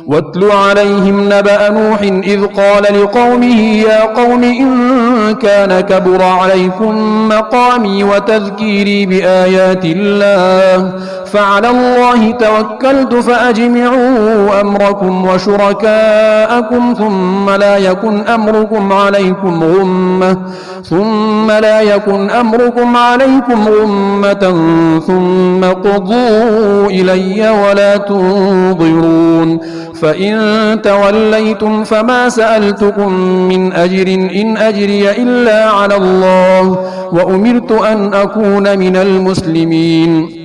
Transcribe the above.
واتل عليهم نبأ نوح إذ قال لقومه يا قوم إن كان كبر عليكم مقامي وتذكيري بآيات الله فعلى الله توكلت فأجمعوا أمركم وشركاءكم ثم لا يكن أمركم عليكم غمة ثم قضوا إلي ولا تنظرون فإن توليتم فما سألتكم من أجر إن أجري إلا على الله وأمرت أن أكون من المسلمين